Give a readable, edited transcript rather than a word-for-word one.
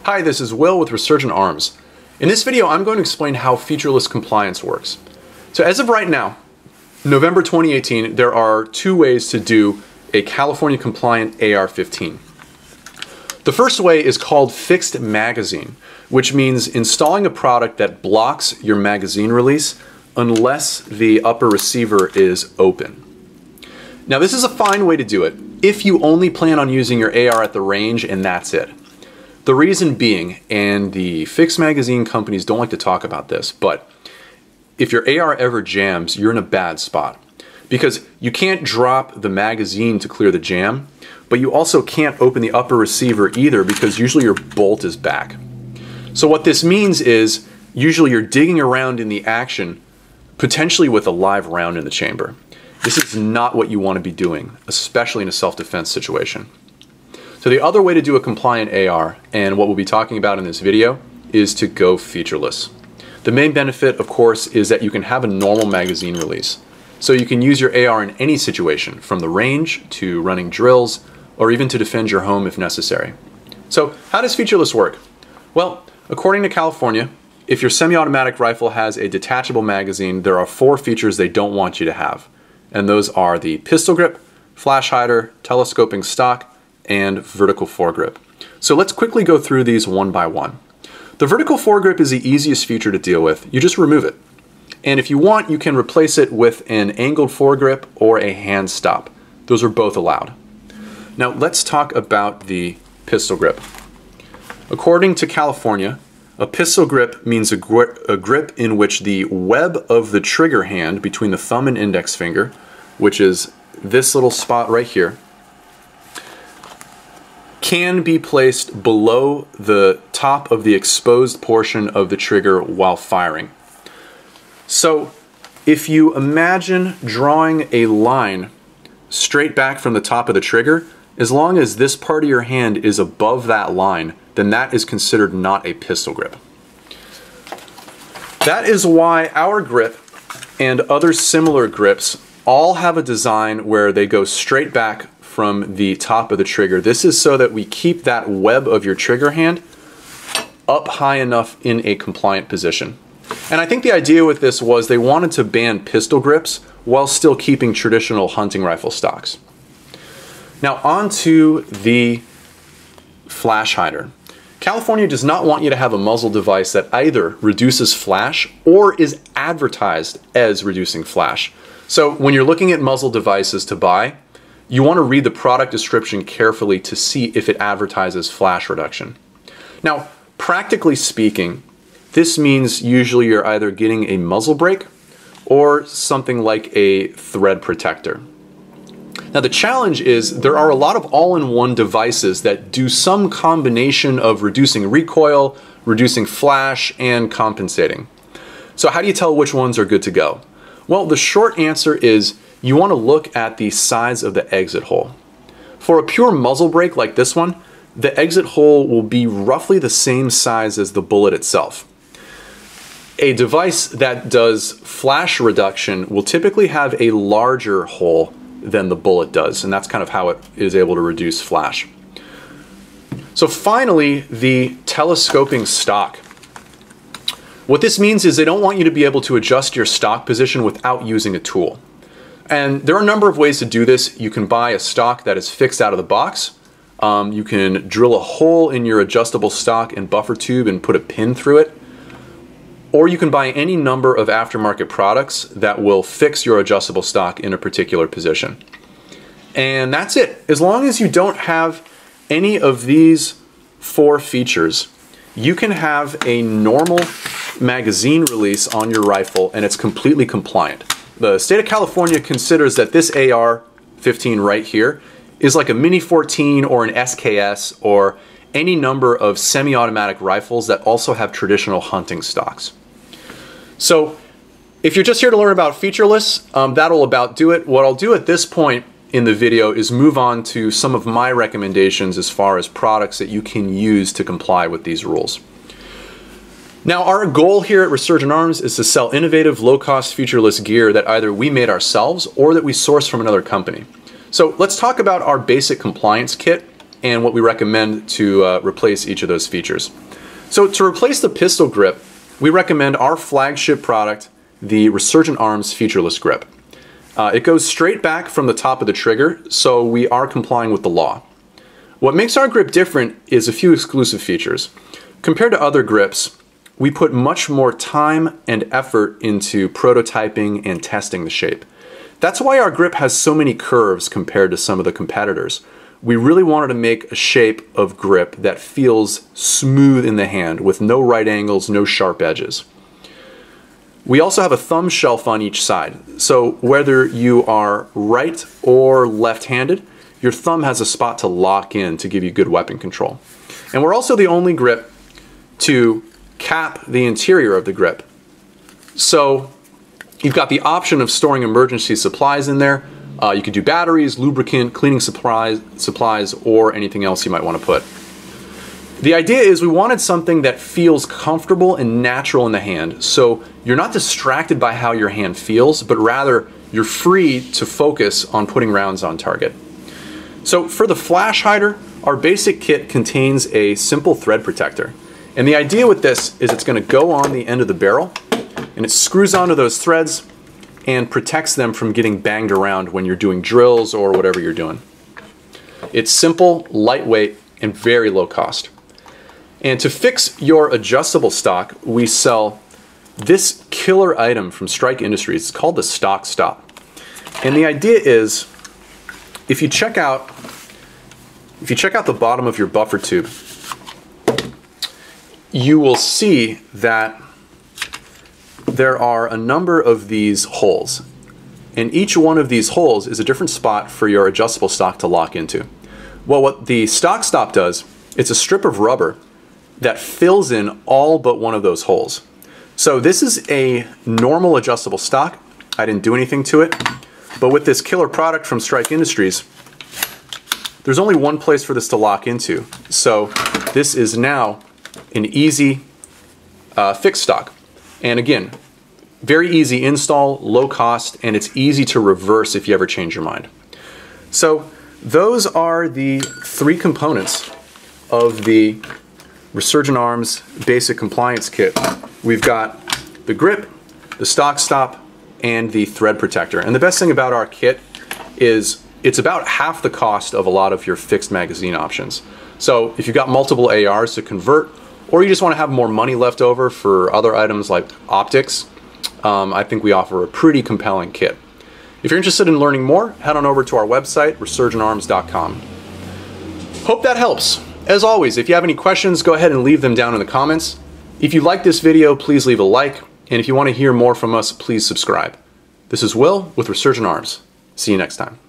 Hi, this is Will with Resurgent Arms. In this video, I'm going to explain how featureless compliance works. So as of right now, November 2018, there are two ways to do a California compliant AR-15. The first way is called fixed magazine, which means installing a product that blocks your magazine release unless the upper receiver is open. Now this is a fine way to do it if you only plan on using your AR at the range and that's it. The reason being, and the fixed magazine companies don't like to talk about this, but if your AR ever jams, you're in a bad spot. Because you can't drop the magazine to clear the jam, but you also can't open the upper receiver either because usually your bolt is back. So what this means is usually you're digging around in the action, potentially with a live round in the chamber. This is not what you want to be doing, especially in a self-defense situation. So the other way to do a compliant AR, and what we'll be talking about in this video, is to go featureless. The main benefit, of course, is that you can have a normal magazine release. So you can use your AR in any situation, from the range to running drills, or even to defend your home if necessary. So how does featureless work? Well, according to California, if your semi-automatic rifle has a detachable magazine, there are 4 features they don't want you to have. And those are the pistol grip, flash hider, telescoping stock, and vertical foregrip. So let's quickly go through these one by one. The vertical foregrip is the easiest feature to deal with. You just remove it. And if you want, you can replace it with an angled foregrip or a hand stop. Those are both allowed. Now let's talk about the pistol grip. According to California, a pistol grip means a grip in which the web of the trigger hand between the thumb and index finger, which is this little spot right here, can be placed below the top of the exposed portion of the trigger while firing. So if you imagine drawing a line straight back from the top of the trigger, as long as this part of your hand is above that line, then that is considered not a pistol grip. That is why our grip and other similar grips all have a design where they go straight back from the top of the trigger. This is so that we keep that web of your trigger hand up high enough in a compliant position. And I think the idea with this was they wanted to ban pistol grips while still keeping traditional hunting rifle stocks. Now on to the flash hider. California does not want you to have a muzzle device that either reduces flash or is advertised as reducing flash. So when you're looking at muzzle devices to buy, you want to read the product description carefully to see if it advertises flash reduction. Now, practically speaking, this means usually you're either getting a muzzle brake or something like a thread protector. Now the challenge is there are a lot of all-in-one devices that do some combination of reducing recoil, reducing flash, and compensating. So how do you tell which ones are good to go? Well, the short answer is you want to look at the size of the exit hole. For a pure muzzle brake like this one, the exit hole will be roughly the same size as the bullet itself. A device that does flash reduction will typically have a larger hole than the bullet does, and that's kind of how it is able to reduce flash. So finally, the telescoping stock. What this means is they don't want you to be able to adjust your stock position without using a tool. And there are a number of ways to do this. You can buy a stock that is fixed out of the box. You can drill a hole in your adjustable stock and buffer tube and put a pin through it. Or you can buy any number of aftermarket products that will fix your adjustable stock in a particular position. And that's it. As long as you don't have any of these 4 features, you can have a normal magazine release on your rifle and it's completely compliant. The state of California considers that this AR-15 right here is like a Mini 14 or an SKS or any number of semi-automatic rifles that also have traditional hunting stocks. So if you're just here to learn about featureless, that'll about do it. What I'll do at this point in the video is move on to some of my recommendations as far as products that you can use to comply with these rules. Now, our goal here at Resurgent Arms is to sell innovative, low-cost, featureless gear that either we made ourselves or that we source from another company. So let's talk about our basic compliance kit and what we recommend to replace each of those features. So to replace the pistol grip, we recommend our flagship product, the Resurgent Arms Featureless Grip. It goes straight back from the top of the trigger, so we are complying with the law. What makes our grip different is a few exclusive features. Compared to other grips, we put much more time and effort into prototyping and testing the shape. That's why our grip has so many curves compared to some of the competitors. We really wanted to make a shape of grip that feels smooth in the hand with no right angles, no sharp edges. We also have a thumb shelf on each side, so whether you are right or left-handed, your thumb has a spot to lock in to give you good weapon control. And we're also the only grip to cap the interior of the grip. So you've got the option of storing emergency supplies in there. You could do batteries, lubricant, cleaning supplies, or anything else you might want to put. The idea is we wanted something that feels comfortable and natural in the hand, so you're not distracted by how your hand feels, but rather you're free to focus on putting rounds on target. So for the flash hider, our basic kit contains a simple thread protector. And the idea with this is it's going to go on the end of the barrel, and it screws onto those threads and protects them from getting banged around when you're doing drills or whatever you're doing. It's simple, lightweight, and very low cost. And to fix your adjustable stock, we sell this killer item from Strike Industries. It's called the Stock Stop. And the idea is, if you check out the bottom of your buffer tube, you will see that there are a number of these holes. And each one of these holes is a different spot for your adjustable stock to lock into. Well, what the Stock Stop does, it's a strip of rubber that fills in all but one of those holes. So this is a normal adjustable stock. I didn't do anything to it. But with this killer product from Strike Industries, there's only one place for this to lock into. So this is now an easy fixed stock. And again, very easy install, low cost, and it's easy to reverse if you ever change your mind. So those are the three components of the Resurgent Arms Basic Compliance Kit. We've got the grip, the stock stop, and the thread protector. And the best thing about our kit is it's about half the cost of a lot of your fixed magazine options. So if you've got multiple ARs to convert, or you just want to have more money left over for other items like optics, I think we offer a pretty compelling kit. If you're interested in learning more, head on over to our website, resurgentarms.com. Hope that helps. As always, if you have any questions, go ahead and leave them down in the comments. If you like this video, please leave a like, and if you want to hear more from us, please subscribe. This is Will with Resurgent Arms. See you next time.